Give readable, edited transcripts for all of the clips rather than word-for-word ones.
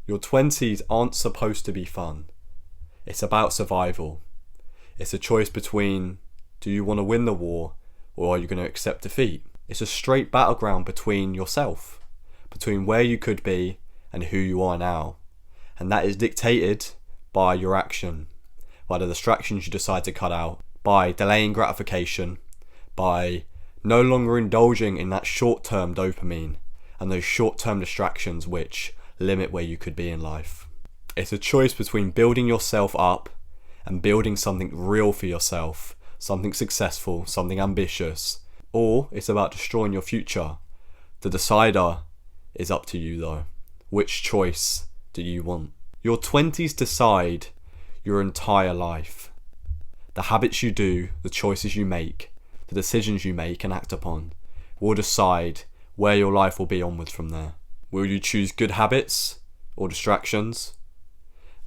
Your 20s aren't supposed to be fun. It's about survival. It's a choice between, do you want to win the war or are you going to accept defeat? It's a straight battleground between yourself, between where you could be and who you are now. And that is dictated by your action, by the distractions you decide to cut out, by delaying gratification, by no longer indulging in that short-term dopamine and those short-term distractions which limit where you could be in life. It's a choice between building yourself up and building something real for yourself, something successful, something ambitious, or it's about destroying your future. The decider is up to you though. Which choice do you want? Your 20s decide your entire life. The habits you do, the choices you make, the decisions you make and act upon will decide where your life will be onwards from there. Will you choose good habits or distractions?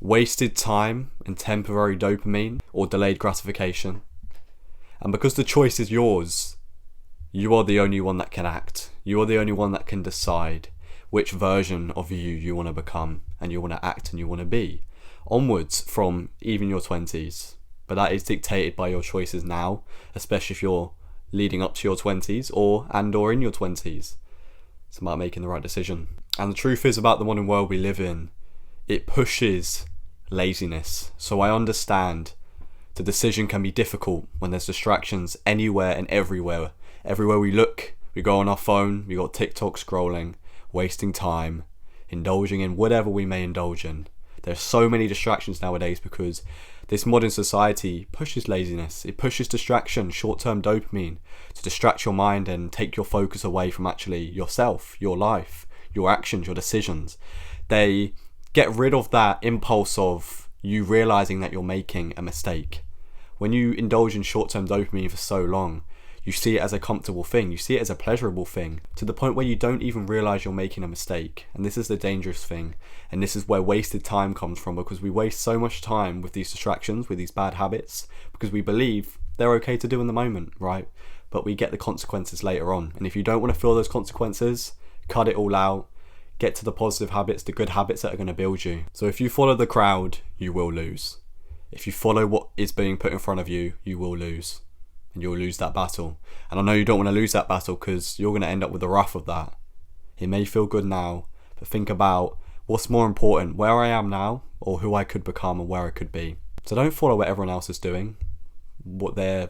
Wasted time and temporary dopamine or delayed gratification? And because the choice is yours, you are the only one that can act. You are the only one that can decide which version of you want to become and you want to act and you want to be onwards from even your 20s. But that is dictated by your choices now, especially if you're leading up to your 20s or in your 20s. It's about making the right decision. And the truth is, about the modern world we live in, it pushes laziness. So I understand the decision can be difficult when there's distractions anywhere and everywhere. Everywhere we look, we go on our phone, we got TikTok scrolling, wasting time, indulging in whatever we may indulge in. There's so many distractions nowadays because this modern society pushes laziness. It pushes distraction, short-term dopamine, to distract your mind and take your focus away from actually yourself, your life, your actions, your decisions. They get rid of that impulse of you realizing that you're making a mistake. When you indulge in short-term dopamine for so long, you see it as a comfortable thing, you see it as a pleasurable thing, to the point where you don't even realize you're making a mistake. And this is the dangerous thing, and this is where wasted time comes from, because we waste so much time with these distractions, with these bad habits, because we believe they're okay to do in the moment, right? But we get the consequences later on. And if you don't want to feel those consequences, cut it all out, get to the positive habits, the good habits that are going to build you. So if you follow the crowd, you will lose. If you follow what is being put in front of you, you will lose. And you'll lose that battle. And I know you don't want to lose that battle because you're going to end up with the wrath of that. It may feel good now, but think about what's more important, where I am now or who I could become and where I could be. So don't follow what everyone else is doing, what they're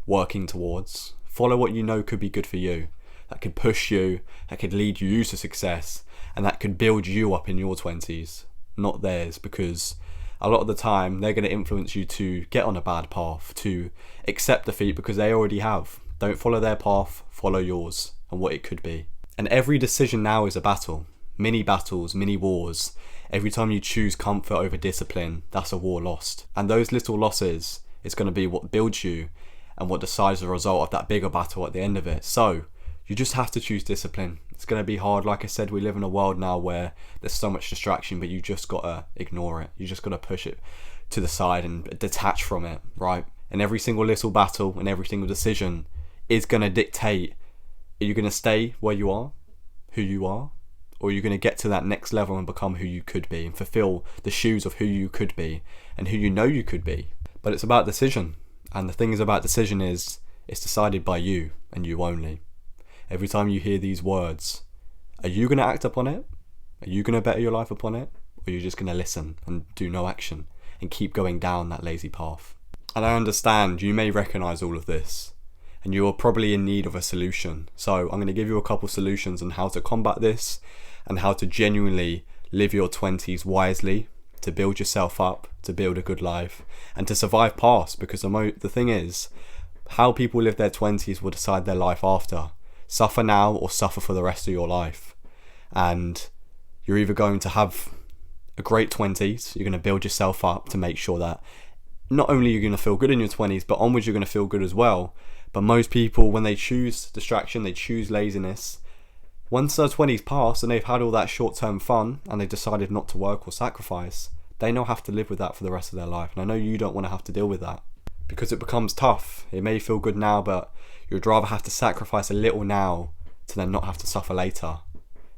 working towards. Follow what you know could be good for you, that could push you, that could lead you to success, and that could build you up in your 20s, not theirs, because a lot of the time they're going to influence you to get on a bad path, to accept defeat because they already have. Don't follow their path, follow yours and what it could be. And every decision now is a battle. Mini battles, mini wars. Every time you choose comfort over discipline, that's a war lost. And those little losses is going to be what builds you and what decides the result of that bigger battle at the end of it. So you just have to choose discipline. It's going to be hard. Like I said, we live in a world now where there's so much distraction, but you just got to ignore it. You just got to push it to the side and detach from it, right? And every single little battle and every single decision is going to dictate, are you going to stay where you are, who you are, or are you going to get to that next level and become who you could be and fulfill the shoes of who you could be and who you know you could be? But it's about decision. And the thing is about decision is it's decided by you and you only. Every time you hear these words, are you going to act upon it? Are you going to better your life upon it? Or are you just going to listen and do no action and keep going down that lazy path? And I understand you may recognize all of this and you are probably in need of a solution. So I'm going to give you a couple solutions on how to combat this and how to genuinely live your 20s wisely, to build yourself up, to build a good life and to survive past, because the thing is, how people live their 20s will decide their life after. Suffer now or suffer for the rest of your life. And you're either going to have a great 20s, you're going to build yourself up to make sure that not only you're going to feel good in your 20s, but onwards you're going to feel good as well. But most people, when they choose distraction, they choose laziness. Once their 20s pass and they've had all that short-term fun and they've decided not to work or sacrifice, they now have to live with that for the rest of their life. And I know you don't want to have to deal with that because it becomes tough. It may feel good now, but you'd rather have to sacrifice a little now to then not have to suffer later.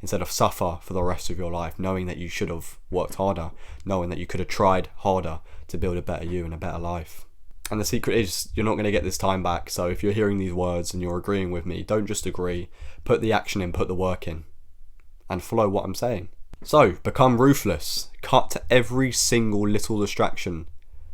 instead of suffer for the rest of your life, knowing that you should have worked harder, knowing that you could have tried harder to build a better you and a better life. And the secret is, you're not going to get this time back. So if you're hearing these words and you're agreeing with me, don't just agree, put the action in, put the work in, and follow what I'm saying. So become ruthless. Cut every single little distraction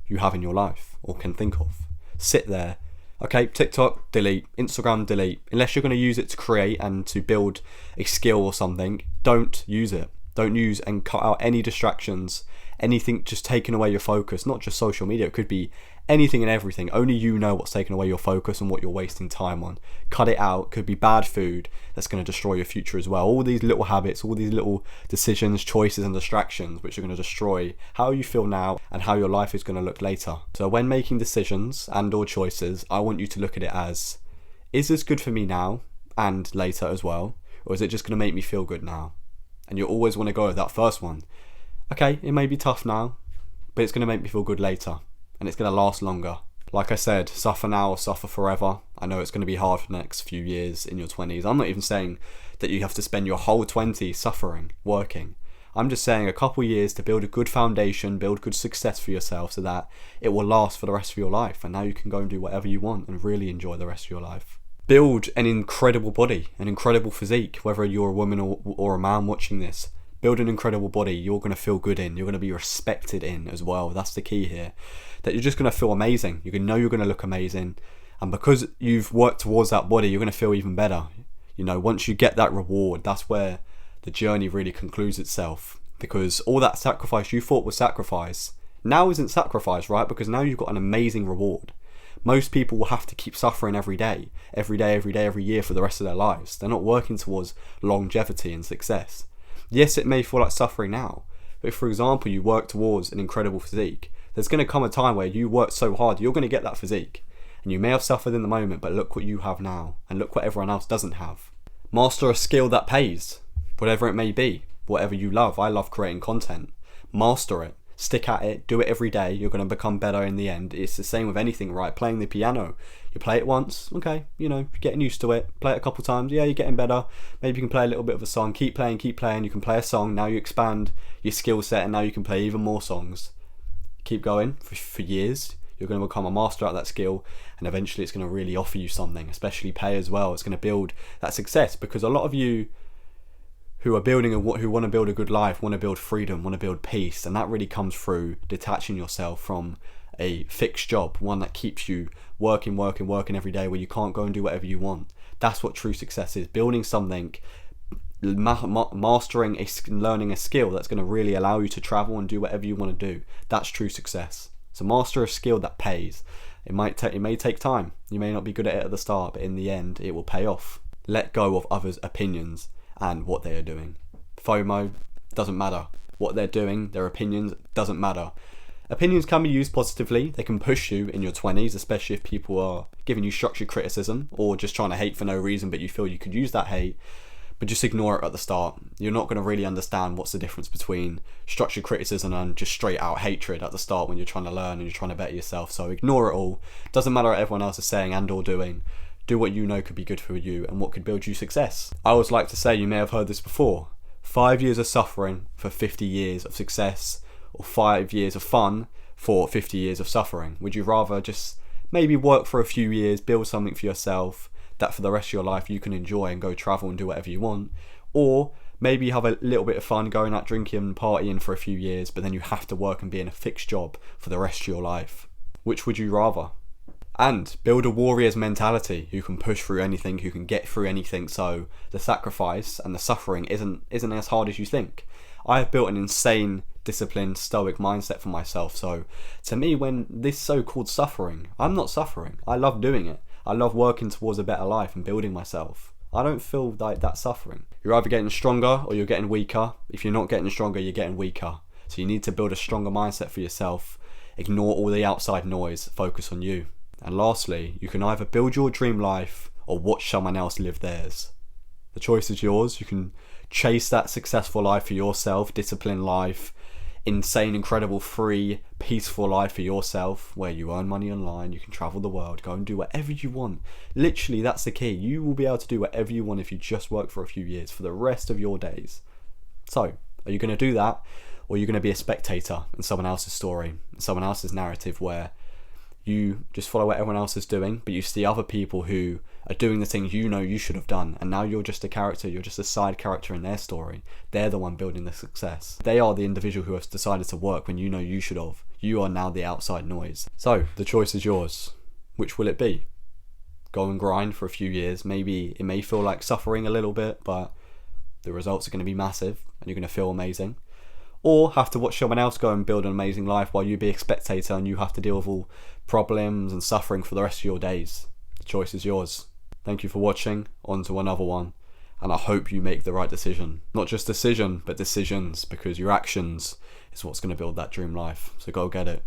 you have in your life or can think of. Sit there. Okay, TikTok, delete. Instagram, delete. Unless you're going to use it to create and to build a skill or something, don't use it. Don't use and cut out any distractions, anything just taking away your focus. Not just social media, it could be anything and everything. Only you know what's taking away your focus and what you're wasting time on. Cut it out. Could be bad food that's going to destroy your future as well. All these little habits, all these little decisions, choices and distractions which are going to destroy how you feel now and how your life is going to look later. So when making decisions and or choices, I want you to look at it as, is this good for me now and later as well? Or is it just going to make me feel good now? And you always want to go with that first one. Okay, it may be tough now, but it's going to make me feel good later. And it's going to last longer. Like I said, suffer now or suffer forever. I know it's going to be hard for the next few years in your 20s. I'm not even saying that you have to spend your whole 20s suffering, working. I'm just saying a couple years to build a good foundation, build good success for yourself so that it will last for the rest of your life. And now you can go and do whatever you want and really enjoy the rest of your life. Build an incredible body, an incredible physique, whether you're a woman or a man watching this. Build an incredible body you're going to feel good in. You're going to be respected in as well. That's the key here. That you're just going to feel amazing. You can know you're going to look amazing. And because you've worked towards that body, you're going to feel even better. You know, once you get that reward, that's where the journey really concludes itself. Because all that sacrifice you thought was sacrifice, now isn't sacrifice, right? Because now you've got an amazing reward. Most people will have to keep suffering every day, every year for the rest of their lives. They're not working towards longevity and success. Yes, it may feel like suffering now, but if, for example, you work towards an incredible physique, there's going to come a time where you work so hard, you're going to get that physique. And you may have suffered in the moment, but look what you have now, and look what everyone else doesn't have. Master a skill that pays, whatever it may be, whatever you love. I love creating content. Master it. Stick at it, do it every day, you're going to become better in the end. It's the same with anything, right? Playing the piano, you play it once, okay, you know, getting used to it, play it a couple times, yeah, you're getting better, maybe you can play a little bit of a song, keep playing, you can play a song, now you expand your skill set and now you can play even more songs. Keep going for years, you're going to become a master at that skill, and eventually it's going to really offer you something, especially pay as well. It's going to build that success, because a lot of you who are building who want to build a good life, want to build freedom, want to build peace, and that really comes through detaching yourself from a fixed job, one that keeps you working every day, where you can't go and do whatever you want. That's what true success is: building something, mastering learning a skill that's going to really allow you to travel and do whatever you want to do. That's true success. So master a skill that pays. It may take time. You may not be good at it at the start, but in the end, it will pay off. Let go of others' opinions and what they are doing. FOMO doesn't matter. What they're doing, their opinions, doesn't matter. Opinions can be used positively. They can push you in your 20s, especially if people are giving you structured criticism or just trying to hate for no reason, but you feel you could use that hate. But just ignore it at the start. You're not going to really understand what's the difference between structured criticism and just straight out hatred at the start when you're trying to learn and you're trying to better yourself. So ignore it all. Doesn't matter what everyone else is saying and or doing. Do what you know could be good for you and what could build you success. I always like to say, you may have heard this before, 5 years of suffering for 50 years of success, or 5 years of fun for 50 years of suffering. Would you rather just maybe work for a few years, build something for yourself that for the rest of your life you can enjoy and go travel and do whatever you want, or maybe have a little bit of fun going out drinking and partying for a few years, but then you have to work and be in a fixed job for the rest of your life? Which would you rather? And build a warrior's mentality who can push through anything, who can get through anything, so the sacrifice and the suffering isn't as hard as you think. I have built an insane, disciplined, stoic mindset for myself, so to me, when this so-called suffering, I'm not suffering. I love doing it. I love working towards a better life and building myself. I don't feel like that's suffering. You're either getting stronger or you're getting weaker. If you're not getting stronger, you're getting weaker. So you need to build a stronger mindset for yourself. Ignore all the outside noise. Focus on you. And lastly, you can either build your dream life or watch someone else live theirs. The choice is yours. You can chase that successful life for yourself, disciplined life, insane, incredible, free, peaceful life for yourself where you earn money online, you can travel the world, go and do whatever you want. Literally, that's the key. You will be able to do whatever you want if you just work for a few years for the rest of your days. So, are you going to do that, or are you going to be a spectator in someone else's story, in someone else's narrative, where you just follow what everyone else is doing, but you see other people who are doing the things you know you should have done, and now you're just a character, you're just a side character in their story. They're the one building the success. They are the individual who has decided to work when you know you should have. You are now the outside noise. So, the choice is yours. Which will it be? Go and grind for a few years. Maybe it may feel like suffering a little bit, but the results are going to be massive, and you're going to feel amazing. Or have to watch someone else go and build an amazing life while you be a spectator and you have to deal with all problems and suffering for the rest of your days. The choice is yours. Thank you for watching. On to another one. And I hope you make the right decision. Not just decision, but decisions, because your actions is what's going to build that dream life. So go get it.